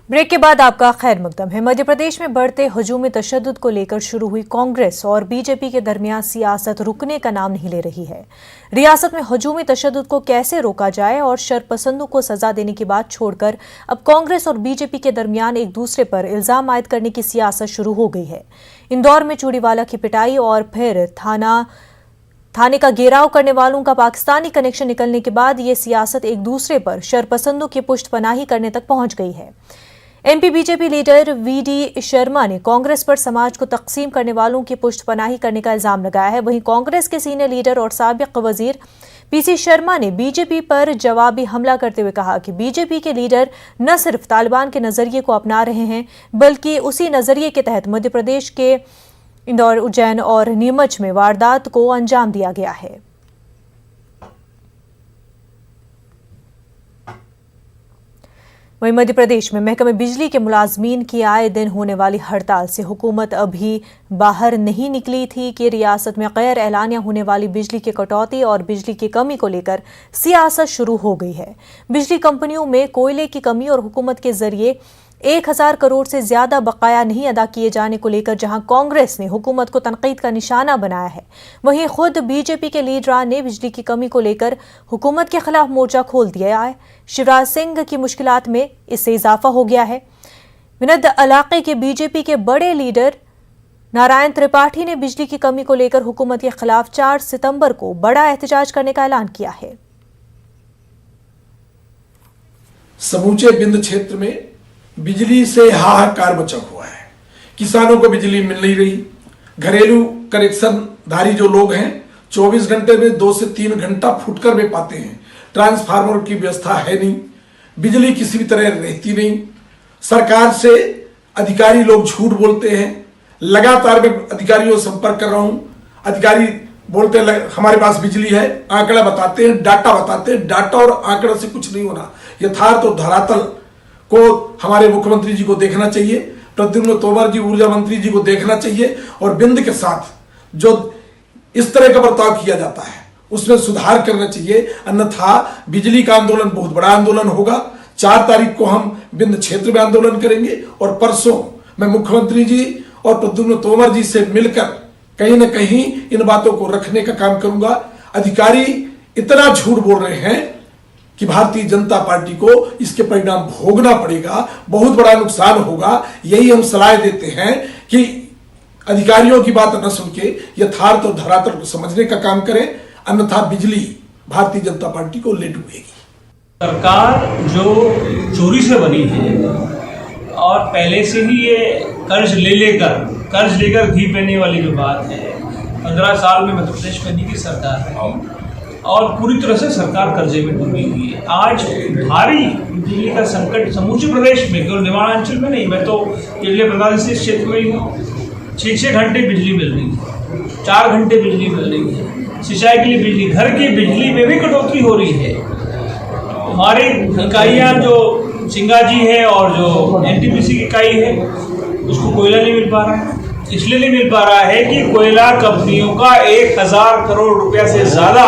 Break के बाद आपका खैर मकदम है। मध्य प्रदेश में बढ़ते हजूमी तशद्दुद को लेकर शुरू हुई कांग्रेस और बीजेपी के दरमियान सियासत रुकने का नाम नहीं ले रही है। रियासत में हजूमी तशद्दुद को कैसे रोका जाए और शरपसंदों को सजा देने की बात छोड़कर अब कांग्रेस और बीजेपी के दरमियान एक दूसरे पर इल्जाम आयद करने की सियासत शुरू हो गई है। इंदौर में चूड़ीवाला की पिटाई और फिर थाने का घेराव करने वालों का पाकिस्तानी कनेक्शन निकलने के बाद ये सियासत एक दूसरे पर शरपसंदों की पुष्टपनाही करने तक पहुंच गई है। MP BJP leader VD Sharma ने कांग्रेस पर समाज को तकसीम करने वालों की पुष्टपनाही करने का इल्जाम लगाया है। वहीं कांग्रेस के सीनियर लीडर और साबिक वजीर पीसी शर्मा ने बीजेपी पर जवाबी हमला करते हुए कहा कि बीजेपी के लीडर न सिर्फ तालिबान के नजरिए को अपना रहे हैं बल्कि उसी नजरिए के तहत मध्य प्रदेश के इंदौर, उज्जैन और नीमच में वारदात को अंजाम दिया गया है। वहीं मध्य प्रदेश में महकमे बिजली के मुलाजमीन की आए दिन होने वाली हड़ताल से हुकूमत अभी बाहर नहीं निकली थी कि रियासत में गैर एलानिया होने वाली बिजली की कटौती और बिजली की कमी को लेकर सियासत शुरू हो गई है। बिजली कंपनियों में कोयले की कमी और हुकूमत के जरिए 1000 करोड़ से ज्यादा बकाया नहीं अदा किए जाने को लेकर जहां कांग्रेस ने हुकूमत को तनकीद का निशाना बनाया है, वहीं खुद बीजेपी के लीडरान ने बिजली की कमी को लेकर हुकूमत के खिलाफ मोर्चा खोल दिया है। शिवराज सिंह की मुश्किलात में इससे इजाफा हो गया है। विनद इलाके के बीजेपी के बड़े लीडर नारायण त्रिपाठी ने बिजली की कमी को लेकर हुकूमत के खिलाफ 4 सितंबर को बड़ा एहतजाज करने का ऐलान किया है। समूचे बिंद क्षेत्र में बिजली से हाहाकार मचा हुआ है। किसानों को बिजली मिल नहीं रही। घरेलू कनेक्शन धारी जो लोग हैं 24 घंटे में 2 से 3 घंटा फुटकर में पाते हैं। ट्रांसफार्मर की व्यवस्था है नहीं, बिजली किसी भी तरह रहती नहीं। सरकार से अधिकारी लोग झूठ बोलते हैं। लगातार मैं अधिकारियों से संपर्क कर रहा हूं। अधिकारी बोलते हैं हमारे पास बिजली है, आंकड़ा बताते हैं, डाटा बताते हैं। डाटा और आंकड़ा से कुछ नहीं होना। यथार्थ और धरातल को हमारे मुख्यमंत्री जी को देखना चाहिए, प्रद्युम्न तोमर जी ऊर्जा मंत्री जी को देखना चाहिए और बिंद के साथ जो इस तरह का बर्ताव किया जाता है उसमें सुधार करना चाहिए। अन्यथा बिजली का आंदोलन बहुत बड़ा आंदोलन होगा। 4 तारीख को हम बिंद क्षेत्र में आंदोलन करेंगे और परसों मैं मुख्यमंत्री जी और प्रद्युम्न तोमर जी से मिलकर कहीं ना कहीं इन बातों को रखने का काम करूंगा। अधिकारी इतना झूठ बोल रहे हैं कि भारतीय जनता पार्टी को इसके परिणाम भोगना पड़ेगा, बहुत बड़ा नुकसान होगा। यही हम सलाह देते हैं कि अधिकारियों की बात न सुन के यथार्थ और धरातल को समझने का काम करें, अन्यथा बिजली भारतीय जनता पार्टी को ले डूबेगी। सरकार जो चोरी से बनी है और पहले से ही ये कर्ज लेकर घी पीने वाली जो बात है, 15 साल में मध्य प्रदेश में नहीं की सरकार है और पूरी तरह से सरकार कर्जे में डूबी हुई है। आज भारी बिजली का संकट समूचे प्रदेश में, केवल निमाणांचल में नहीं, मैं तो केंद्रीय प्रधानमंत्री क्षेत्र में ही हूँ। 6 घंटे बिजली मिल रही है, 4 घंटे बिजली मिल रही है। सिंचाई के लिए बिजली, घर की बिजली में भी कटौती हो रही है। हमारी इकाइयाँ जो सिंगाजी है और जो एनटीपीसी की इकाई है उसको कोयला नहीं मिल पा रहा है। इसलिए नहीं मिल पा रहा है कि कोयला कंपनियों का 1000 करोड़ रुपया से ज्यादा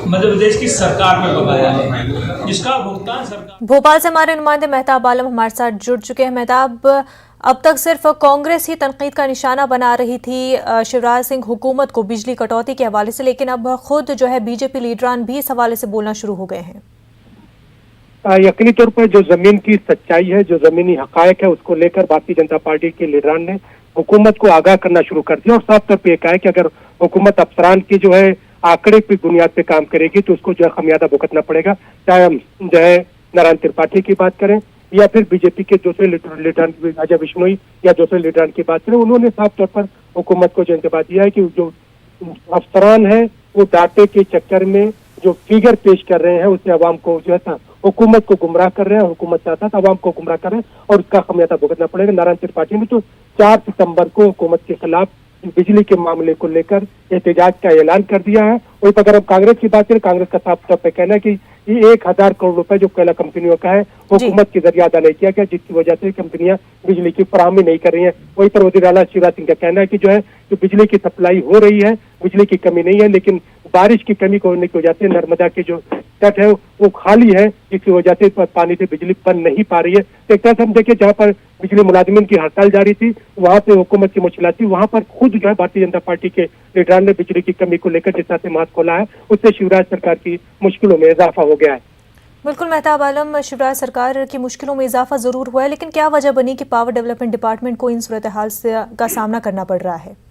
मध्य प्रदेश की सरकार में बकाया है, जिसका भुगतान सरकार। भोपाल से हमारे नुमाइंदे मेहताब आलम हमारे साथ जुड़ चुके हैं। मेहताब, अब तक सिर्फ कांग्रेस ही तनकीद का निशाना बना रही थी शिवराज सिंह हुकूमत को बिजली कटौती के हवाले से, लेकिन अब खुद जो है बीजेपी लीडरान भी इस हवाले से बोलना शुरू हो गए हैं। यकीनी तौर पर जो जमीन की सच्चाई है, जो जमीनी हकायक है, उसको लेकर भारतीय जनता पार्टी के लीडरान ने हुकूमत को आगाह करना शुरू कर दिया और साफ तौर पर यह कहा है कि अगर हुकूमत अफसरान की जो है आंकड़े की बुनियाद पे काम करेगी तो उसको जो है खमियाजा भुगतना पड़ेगा। चाहे हम जो है नारायण त्रिपाठी की बात करें या फिर बीजेपी के दूसरे लीडरान अजय विश्नोई या दूसरे लीडरान की बात करें, उन्होंने साफ तौर पर हुकूमत को जो इंतबाह दिया है कि जो अफसरान है वो डाटे के चक्कर में जो फिगर पेश कर रहे हैं उससे अवाम को जो है हुकूमत को गुमराह कर रहे हैं, हुकूमत के साथ अवाम को गुमराह कर रहे हैं और उसका खमियाजा भुगतना पड़ेगा। नारायण त्रिपाठी ने तो 4 सितंबर को हुकूमत के खिलाफ बिजली के मामले को लेकर एहतजाज का ऐलान कर दिया है। वहीं पर अगर हम कांग्रेस की बात करें, कांग्रेस का साफ तौर पर कहना है कि ये 1000 करोड़ रुपए जो कोयला कंपनियों का है हुकूमत के जरिए अदा नहीं किया गया, जिसकी वजह से कंपनियां बिजली की फराहमी नहीं कर रही है। वहीं पर वज़ीर आला शिवराज सिंह का कहना है कि जो है जो बिजली की सप्लाई हो रही है, बिजली की कमी नहीं है, लेकिन बारिश की कमी को होने की वजह से नर्मदा के जो तट है वो खाली है, जिसकी वजह से पानी से बिजली बन नहीं पा रही है। तो एक तरह से हम देखिए, जहाँ पर बिजली मुलाजिमीन की हड़ताल जारी थी, वहां पे हुकूमत की मुश्किलात थी, वहां पर खुद जो है भारतीय जनता पार्टी के लीडरान ने बिजली की कमी को लेकर जिस तरह से मास्क खोला है, उससे शिवराज सरकार की मुश्किलों में इजाफा हो गया है। बिल्कुल मेहताब आलम, शिवराज सरकार की मुश्किलों में इजाफा जरूर हुआ है, लेकिन क्या वजह बनी कि पावर डेवलपमेंट डिपार्टमेंट को इन सूरत हाल का सामना करना पड़ रहा है?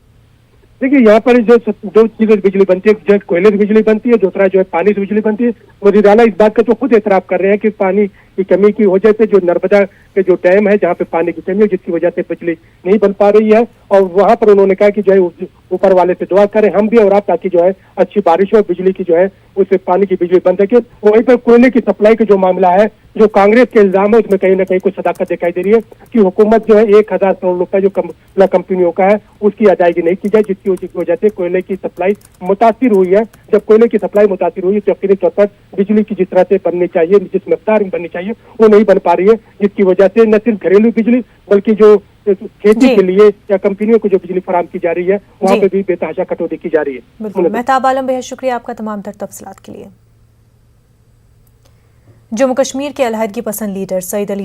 देखिए, यहाँ पर जो दो चीजें बिजली बनती है, जो कोयले से बिजली बनती है, दूसरा जो है पानी से बिजली बनती है। मोदी राणा इस बात का तो खुद एतराफ कर रहे हैं कि पानी की कमी की वजह से जो नर्मदा के जो डैम है, जहाँ पे पानी की कमी है, जिसकी वजह से बिजली नहीं बन पा रही है, और वहां पर उन्होंने कहा कि जो है ऊपर वाले से दुआ करें हम भी और आप, ताकि जो है अच्छी बारिश हो, बिजली की जो है उससे पानी की बिजली बन सके। वहीं पर कोयले की सप्लाई का जो मामला है, जो कांग्रेस के इल्जाम है, उसमें कहीं ना कहीं कुछ सदाकत दिखाई दे रही है कि हुकूमत जो है 1000 करोड़ रुपए जो कंपनियों का है उसकी अदायगी नहीं की जाए, जिसकी वजह से कोयले की सप्लाई मुतासिर हुई है। जब कोयले की सप्लाई मुतासिर हुई तो यकीनी तौर पर बिजली की जिस तरह से बननी चाहिए, जिस मकदार में बननी चाहिए, वो नहीं बन पा रही है, जिसकी वजह से न सिर्फ घरेलू बिजली बल्कि जो खेती के लिए या कंपनियों को जो बिजली फराहम की जा रही है, वहाँ पे भी बेतहाशा कटौती की जा रही है। बिल्कुल मेहताब आलम, बेहद शुक्रिया आपका तमाम तर तफसीलात के लिए। जम्मू कश्मीर के अलहदगी पसंद लीडर सईद अली